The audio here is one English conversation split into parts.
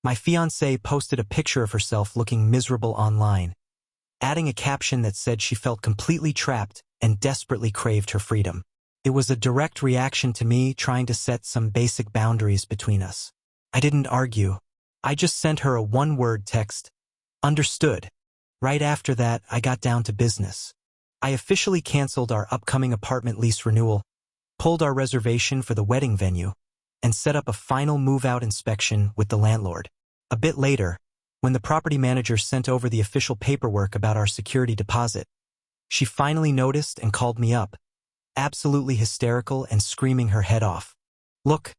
My fiancée posted a picture of herself looking miserable online, adding a caption that said she felt completely trapped and desperately craved her freedom. It was a direct reaction to me trying to set some basic boundaries between us. I didn't argue. I just sent her a one-word text, "Understood." Right after that, I got down to business. I officially canceled our upcoming apartment lease renewal, pulled our reservation for the wedding venue, and set up a final move-out inspection with the landlord. A bit later, when the property manager sent over the official paperwork about our security deposit, she finally noticed and called me up, absolutely hysterical and screaming her head off. "Look,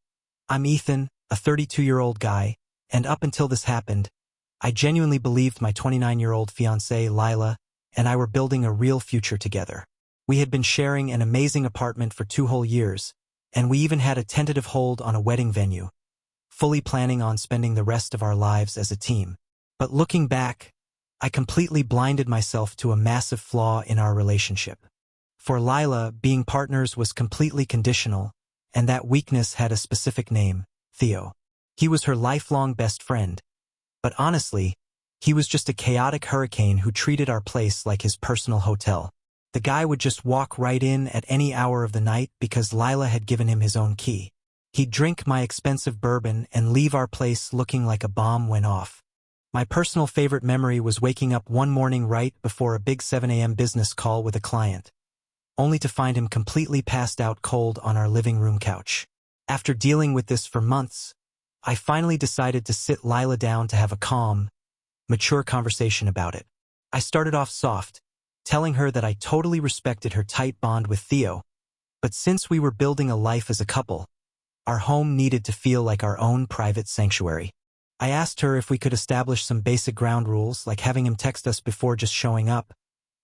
I'm Ethan, a 32-year-old guy, and up until this happened, I genuinely believed my 29-year-old fiancée, Lila, and I were building a real future together. We had been sharing an amazing apartment for 2 whole years, and we even had a tentative hold on a wedding venue, fully planning on spending the rest of our lives as a team. But looking back, I completely blinded myself to a massive flaw in our relationship. For Lila, being partners was completely conditional, and that weakness had a specific name, Theo. He was her lifelong best friend. But honestly, he was just a chaotic hurricane who treated our place like his personal hotel. The guy would just walk right in at any hour of the night because Lila had given him his own key. He'd drink my expensive bourbon and leave our place looking like a bomb went off. My personal favorite memory was waking up one morning right before a big 7 a.m. business call with a client, only to find him completely passed out cold on our living room couch. After dealing with this for months, I finally decided to sit Lila down to have a calm, mature conversation about it. I started off soft, telling her that I totally respected her tight bond with Theo, but since we were building a life as a couple, our home needed to feel like our own private sanctuary. I asked her if we could establish some basic ground rules, like having him text us before just showing up,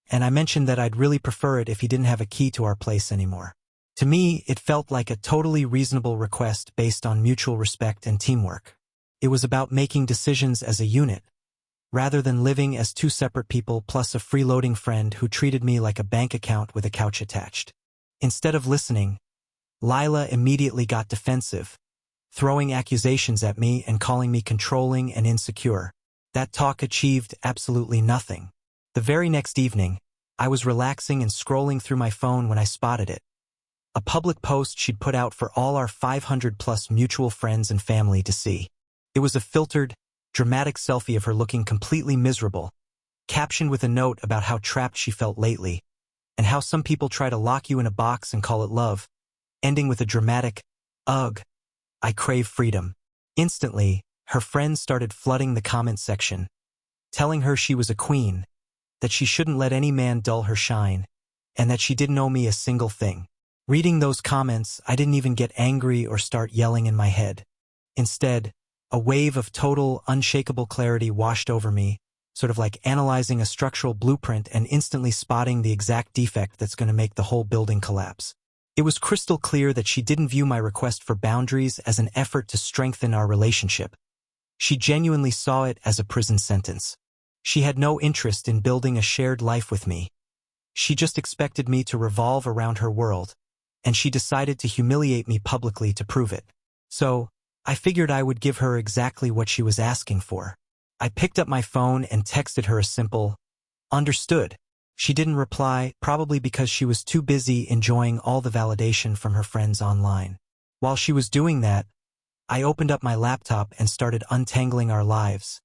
and I mentioned that I'd really prefer it if he didn't have a key to our place anymore. To me, it felt like a totally reasonable request based on mutual respect and teamwork. It was about making decisions as a unit, rather than living as 2 separate people plus a freeloading friend who treated me like a bank account with a couch attached. Instead of listening, Lila immediately got defensive, throwing accusations at me and calling me controlling and insecure. That talk achieved absolutely nothing. The very next evening, I was relaxing and scrolling through my phone when I spotted it. A public post she'd put out for all our 500-plus mutual friends and family to see. It was a filtered, dramatic selfie of her looking completely miserable, captioned with a note about how trapped she felt lately, and how some people try to lock you in a box and call it love, ending with a dramatic, "Ugh, I crave freedom." Instantly, her friends started flooding the comment section, telling her she was a queen, that she shouldn't let any man dull her shine, and that she didn't owe me a single thing. Reading those comments, I didn't even get angry or start yelling in my head. Instead, a wave of total, unshakable clarity washed over me, sort of like analyzing a structural blueprint and instantly spotting the exact defect that's going to make the whole building collapse. It was crystal clear that she didn't view my request for boundaries as an effort to strengthen our relationship. She genuinely saw it as a prison sentence. She had no interest in building a shared life with me. She just expected me to revolve around her world, and she decided to humiliate me publicly to prove it. So, I figured I would give her exactly what she was asking for. I picked up my phone and texted her a simple, "Understood." She didn't reply, probably because she was too busy enjoying all the validation from her friends online. While she was doing that, I opened up my laptop and started untangling our lives,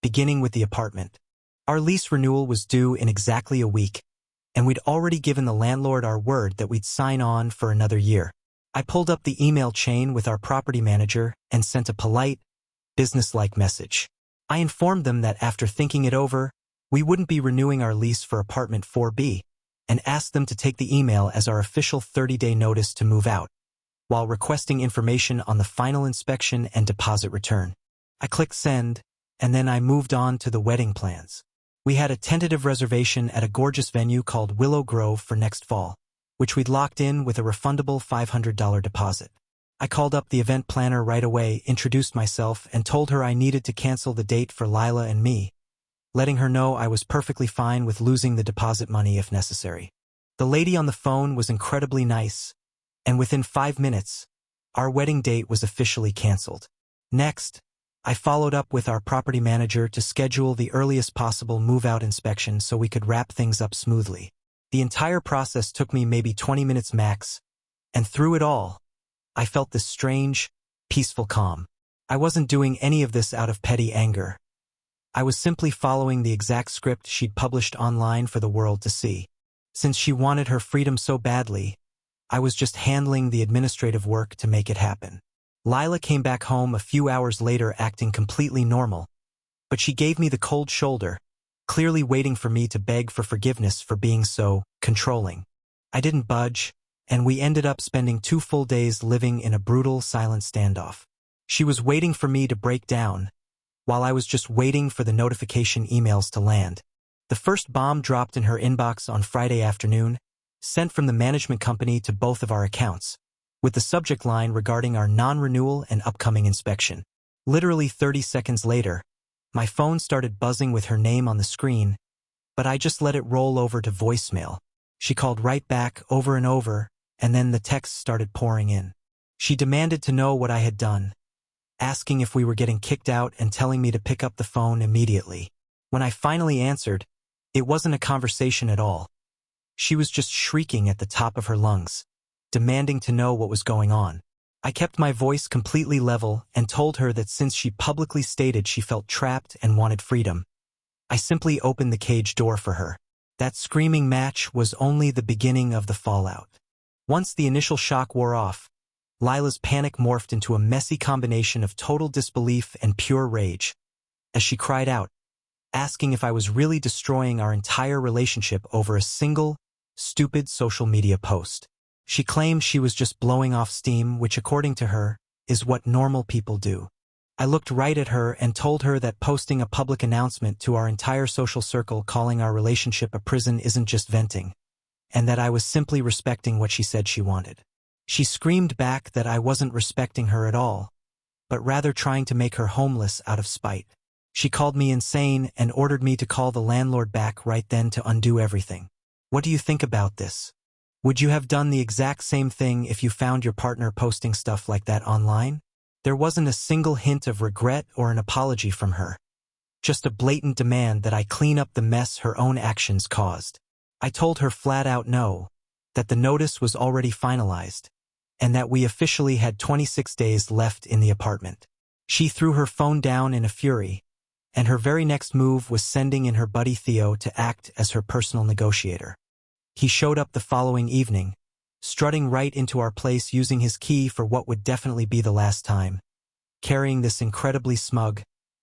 beginning with the apartment. Our lease renewal was due in exactly a week, and we'd already given the landlord our word that we'd sign on for another year. I pulled up the email chain with our property manager and sent a polite, businesslike message. I informed them that after thinking it over, we wouldn't be renewing our lease for apartment 4B, and asked them to take the email as our official 30-day notice to move out, while requesting information on the final inspection and deposit return. I clicked send, and then I moved on to the wedding plans. We had a tentative reservation at a gorgeous venue called Willow Grove for next fall, which we'd locked in with a refundable $500 deposit. I called up the event planner right away, introduced myself, and told her I needed to cancel the date for Lila and me, letting her know I was perfectly fine with losing the deposit money if necessary. The lady on the phone was incredibly nice, and within 5 minutes, our wedding date was officially canceled. Next, I followed up with our property manager to schedule the earliest possible move-out inspection so we could wrap things up smoothly. The entire process took me maybe 20 minutes max, and through it all, I felt this strange, peaceful calm. I wasn't doing any of this out of petty anger. I was simply following the exact script she'd published online for the world to see. Since she wanted her freedom so badly, I was just handling the administrative work to make it happen. Lila came back home a few hours later acting completely normal, but she gave me the cold shoulder, clearly waiting for me to beg for forgiveness for being so controlling. I didn't budge, and we ended up spending 2 full days living in a brutal, silent standoff. She was waiting for me to break down, while I was just waiting for the notification emails to land. The first bomb dropped in her inbox on Friday afternoon, sent from the management company to both of our accounts, with the subject line regarding our non-renewal and upcoming inspection. Literally 30 seconds later, my phone started buzzing with her name on the screen, but I just let it roll over to voicemail. She called right back over and over, and then the texts started pouring in. She demanded to know what I had done, asking if we were getting kicked out and telling me to pick up the phone immediately. When I finally answered, it wasn't a conversation at all. She was just shrieking at the top of her lungs, demanding to know what was going on. I kept my voice completely level and told her that since she publicly stated she felt trapped and wanted freedom, I simply opened the cage door for her. That screaming match was only the beginning of the fallout. Once the initial shock wore off, Lila's panic morphed into a messy combination of total disbelief and pure rage, as she cried out, asking if I was really destroying our entire relationship over a single, stupid social media post. She claimed she was just blowing off steam, which according to her, is what normal people do. I looked right at her and told her that posting a public announcement to our entire social circle calling our relationship a prison isn't just venting, and that I was simply respecting what she said she wanted. She screamed back that I wasn't respecting her at all, but rather trying to make her homeless out of spite. She called me insane and ordered me to call the landlord back right then to undo everything. What do you think about this? Would you have done the exact same thing if you found your partner posting stuff like that online? There wasn't a single hint of regret or an apology from her. Just a blatant demand that I clean up the mess her own actions caused. I told her flat out no, that the notice was already finalized, and that we officially had 26 days left in the apartment. She threw her phone down in a fury, and her very next move was sending in her buddy Theo to act as her personal negotiator. He showed up the following evening, strutting right into our place using his key for what would definitely be the last time, carrying this incredibly smug,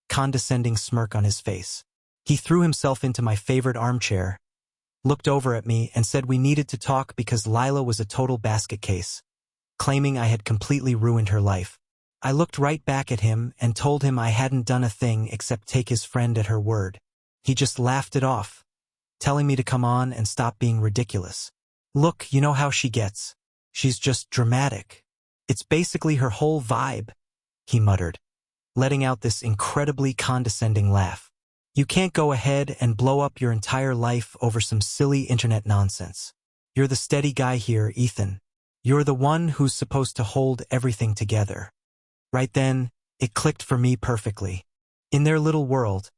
condescending smirk on his face. He threw himself into my favorite armchair, looked over at me and said we needed to talk because Lila was a total basket case, claiming I had completely ruined her life. I looked right back at him and told him I hadn't done a thing except take his friend at her word. He just laughed it off, telling me to come on and stop being ridiculous. Look, you know how she gets. She's just dramatic. It's basically her whole vibe, he muttered, letting out this incredibly condescending laugh. You can't go ahead and blow up your entire life over some silly internet nonsense. You're the steady guy here, Ethan. You're the one who's supposed to hold everything together. Right then, it clicked for me perfectly. In their little world,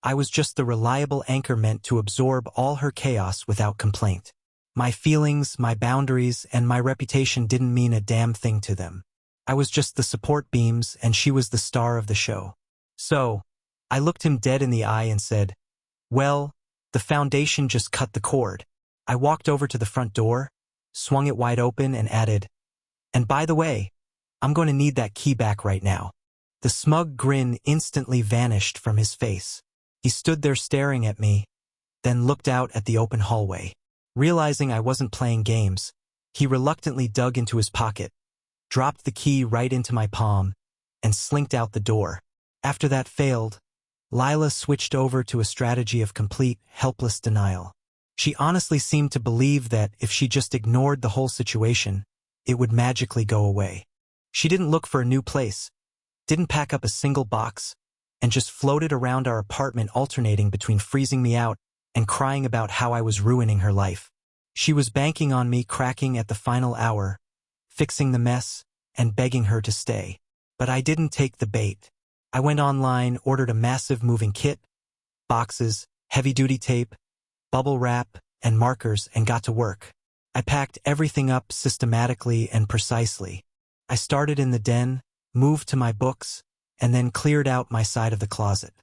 I was just the reliable anchor meant to absorb all her chaos without complaint. My feelings, my boundaries, and my reputation didn't mean a damn thing to them. I was just the support beams and she was the star of the show. So, I looked him dead in the eye and said, well, the foundation just cut the cord. I walked over to the front door, swung it wide open and added, and by the way, I'm going to need that key back right now. The smug grin instantly vanished from his face. He stood there staring at me, then looked out at the open hallway. Realizing I wasn't playing games, he reluctantly dug into his pocket, dropped the key right into my palm, and slinked out the door. After that failed, Lila switched over to a strategy of complete, helpless denial. She honestly seemed to believe that if she just ignored the whole situation, it would magically go away. She didn't look for a new place, didn't pack up a single box, and just floated around our apartment alternating between freezing me out and crying about how I was ruining her life. She was banking on me cracking at the final hour, fixing the mess, and begging her to stay. But I didn't take the bait. I went online, ordered a massive moving kit, boxes, heavy-duty tape, bubble wrap, and markers, and got to work. I packed everything up systematically and precisely. I started in the den, moved to my books, and then cleared out my side of the closet.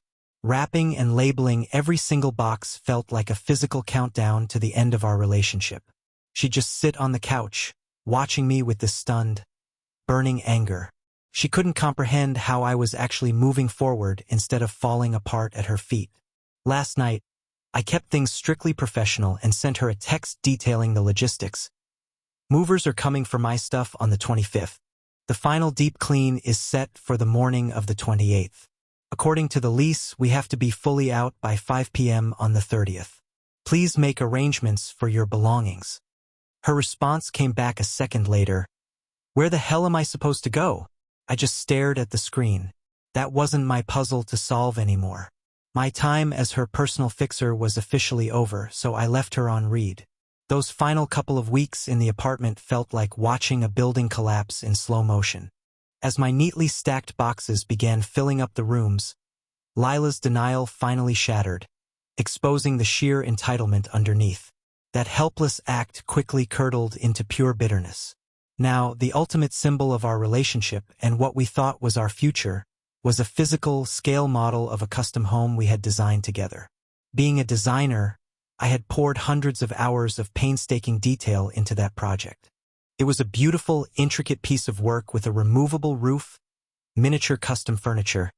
Wrapping and labeling every single box felt like a physical countdown to the end of our relationship. She'd just sit on the couch, watching me with this stunned, burning anger. She couldn't comprehend how I was actually moving forward instead of falling apart at her feet. Last night, I kept things strictly professional and sent her a text detailing the logistics. Movers are coming for my stuff on the 25th. The final deep clean is set for the morning of the 28th. According to the lease, we have to be fully out by 5 p.m. on the 30th. Please make arrangements for your belongings. Her response came back a second later. Where the hell am I supposed to go? I just stared at the screen. That wasn't my puzzle to solve anymore. My time as her personal fixer was officially over, so I left her on read. Those final couple of weeks in the apartment felt like watching a building collapse in slow motion. As my neatly stacked boxes began filling up the rooms, Lila's denial finally shattered, exposing the sheer entitlement underneath. That helpless act quickly curdled into pure bitterness. Now, the ultimate symbol of our relationship and what we thought was our future was a physical, scale model of a custom home we had designed together. Being a designer, I had poured hundreds of hours of painstaking detail into that project. It was a beautiful, intricate piece of work with a removable roof, miniature custom furniture,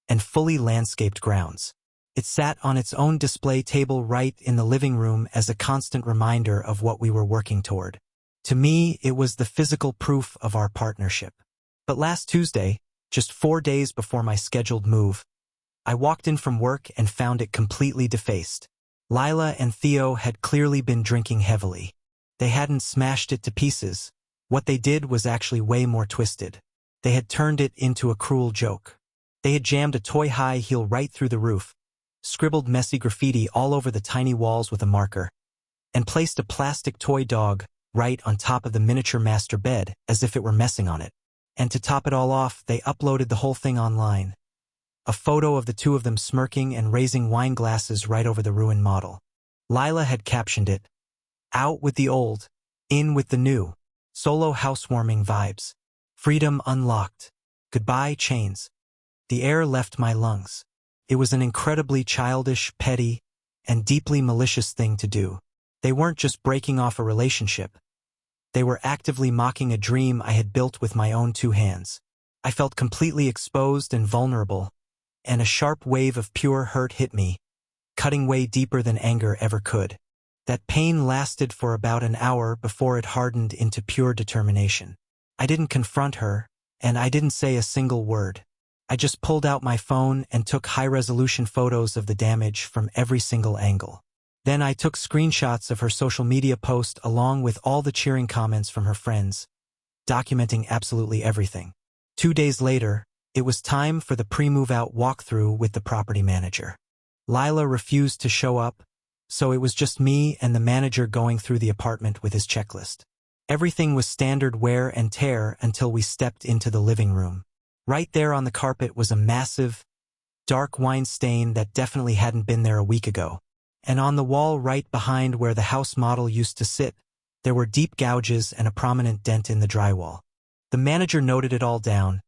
and fully landscaped grounds. It sat on its own display table right in the living room as a constant reminder of what we were working toward. To me, it was the physical proof of our partnership. But last Tuesday, just 4 days before my scheduled move, I walked in from work and found it completely defaced. Lila and Theo had clearly been drinking heavily. They hadn't smashed it to pieces. What they did was actually way more twisted. They had turned it into a cruel joke. They had jammed a toy high heel right through the roof, scribbled messy graffiti all over the tiny walls with a marker, and placed a plastic toy dog right on top of the miniature master bed as if it were messing on it. And to top it all off, they uploaded the whole thing online. A photo of the two of them smirking and raising wine glasses right over the ruined model. Lila had captioned it, "Out with the old, in with the new. Solo housewarming vibes. Freedom unlocked. Goodbye, chains." The air left my lungs. It was an incredibly childish, petty, and deeply malicious thing to do. They weren't just breaking off a relationship. They were actively mocking a dream I had built with my own 2 hands. I felt completely exposed and vulnerable, and a sharp wave of pure hurt hit me, cutting way deeper than anger ever could. That pain lasted for about an hour before it hardened into pure determination. I didn't confront her, and I didn't say a single word. I just pulled out my phone and took high-resolution photos of the damage from every single angle. Then I took screenshots of her social media post along with all the cheering comments from her friends, documenting absolutely everything. 2 days later, it was time for the pre-move-out walkthrough with the property manager. Lila refused to show up, so it was just me and the manager going through the apartment with his checklist. Everything was standard wear and tear until we stepped into the living room. Right there on the carpet was a massive, dark wine stain that definitely hadn't been there a week ago. And on the wall right behind where the house model used to sit, there were deep gouges and a prominent dent in the drywall. The manager noted it all down,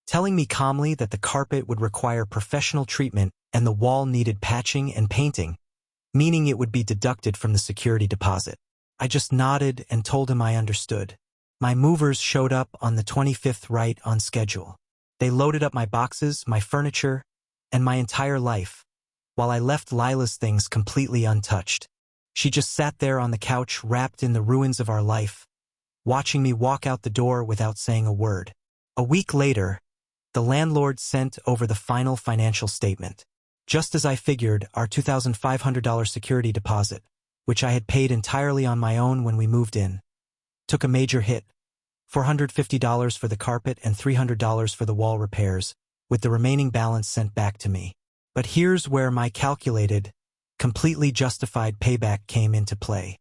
telling me calmly that the carpet would require professional treatment and the wall needed patching and painting, meaning it would be deducted from the security deposit. I just nodded and told him I understood. My movers showed up on the 25th right on schedule. They loaded up my boxes, my furniture, and my entire life, while I left Lila's things completely untouched. She just sat there on the couch wrapped in the ruins of our life, watching me walk out the door without saying a word. A week later, the landlord sent over the final financial statement. Just as I figured, our $2,500 security deposit, which I had paid entirely on my own when we moved in, took a major hit. $450 for the carpet and $300 for the wall repairs, with the remaining balance sent back to me. But here's where my calculated, completely justified payback came into play.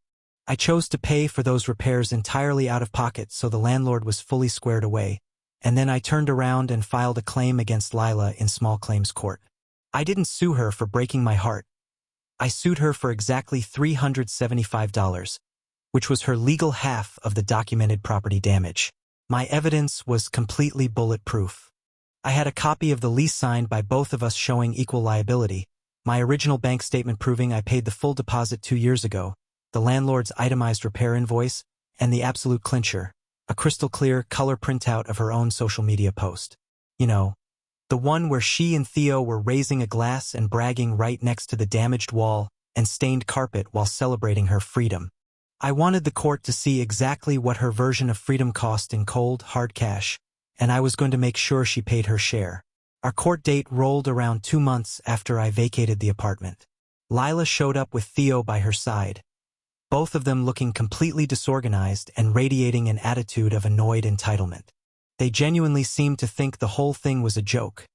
I chose to pay for those repairs entirely out of pocket so the landlord was fully squared away, and then I turned around and filed a claim against Lila in small claims court. I didn't sue her for breaking my heart. I sued her for exactly $375, which was her legal half of the documented property damage. My evidence was completely bulletproof. I had a copy of the lease signed by both of us showing equal liability, my original bank statement proving I paid the full deposit 2 years ago, the landlord's itemized repair invoice, and the absolute clincher, a crystal-clear color printout of her own social media post. You know, the one where she and Theo were raising a glass and bragging right next to the damaged wall and stained carpet while celebrating her freedom. I wanted the court to see exactly what her version of freedom cost in cold, hard cash, and I was going to make sure she paid her share. Our court date rolled around 2 months after I vacated the apartment. Lila showed up with Theo by her side, both of them looking completely disorganized and radiating an attitude of annoyed entitlement. They genuinely seemed to think the whole thing was a joke,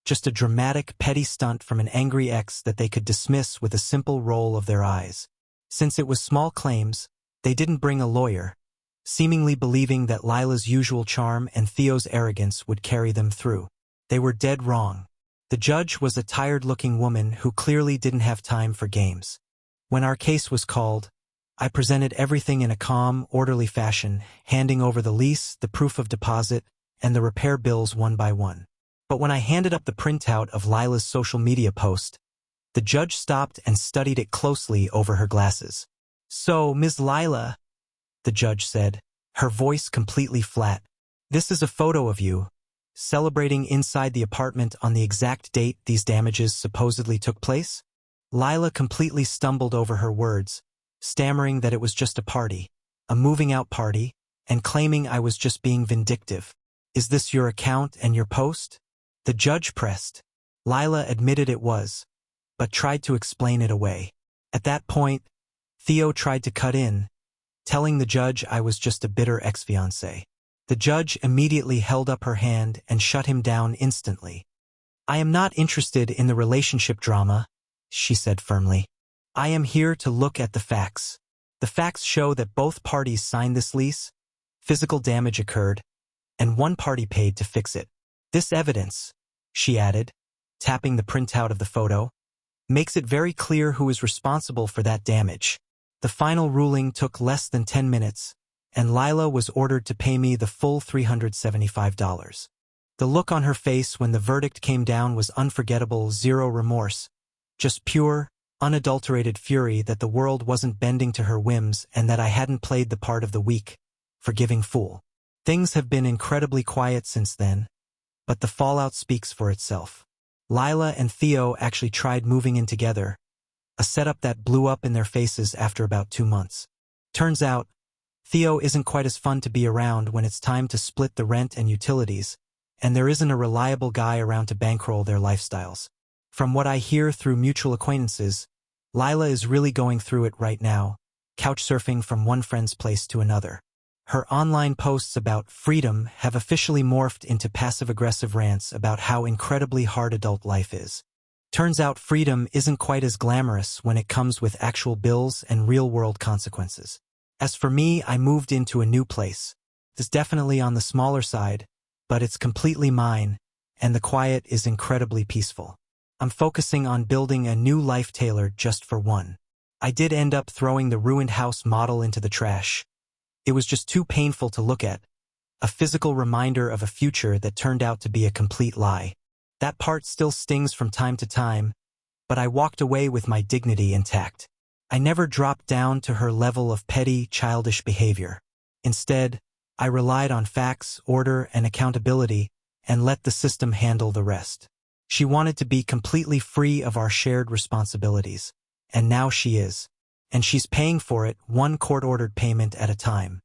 just a dramatic, petty stunt from an angry ex that they could dismiss with a simple roll of their eyes. Since it was small claims, they didn't bring a lawyer, seemingly believing that Lila's usual charm and Theo's arrogance would carry them through. They were dead wrong. The judge was a tired-looking woman who clearly didn't have time for games. When our case was called, I presented everything in a calm, orderly fashion, handing over the lease, the proof of deposit, and the repair bills one by one. But when I handed up the printout of Lila's social media post, the judge stopped and studied it closely over her glasses. "So, Ms. Lila," the judge said, her voice completely flat, "this is a photo of you, celebrating inside the apartment on the exact date these damages supposedly took place?" Lila completely stumbled over her words, stammering that it was just a party, a moving-out party, and claiming I was just being vindictive. "Is this your account and your post?" the judge pressed. Lila admitted it was, but tried to explain it away. At that point, Theo tried to cut in, telling the judge I was just a bitter ex-fiancée. The judge immediately held up her hand and shut him down instantly. "I am not interested in the relationship drama," she said firmly. "I am here to look at the facts. The facts show that both parties signed this lease, physical damage occurred, and one party paid to fix it. This evidence," she added, tapping the printout of the photo, "makes it very clear who is responsible for that damage." The final ruling took less than 10 minutes, and Lila was ordered to pay me the full $375. The look on her face when the verdict came down was unforgettable, zero remorse, just pure, unadulterated fury that the world wasn't bending to her whims and that I hadn't played the part of the weak, forgiving fool. Things have been incredibly quiet since then, but the fallout speaks for itself. Lila and Theo actually tried moving in together, a setup that blew up in their faces after about 2 months. Turns out, Theo isn't quite as fun to be around when it's time to split the rent and utilities, and there isn't a reliable guy around to bankroll their lifestyles. From what I hear through mutual acquaintances, Lila is really going through it right now, couchsurfing from one friend's place to another. Her online posts about freedom have officially morphed into passive-aggressive rants about how incredibly hard adult life is. Turns out freedom isn't quite as glamorous when it comes with actual bills and real-world consequences. As for me, I moved into a new place. It's definitely on the smaller side, but it's completely mine, and the quiet is incredibly peaceful. I'm focusing on building a new life tailored just for one. I did end up throwing the ruined house model into the trash. It was just too painful to look at, a physical reminder of a future that turned out to be a complete lie. That part still stings from time to time, but I walked away with my dignity intact. I never dropped down to her level of petty, childish behavior. Instead, I relied on facts, order, and accountability, and let the system handle the rest. She wanted to be completely free of our shared responsibilities, and now she is. And she's paying for it, one court-ordered payment at a time.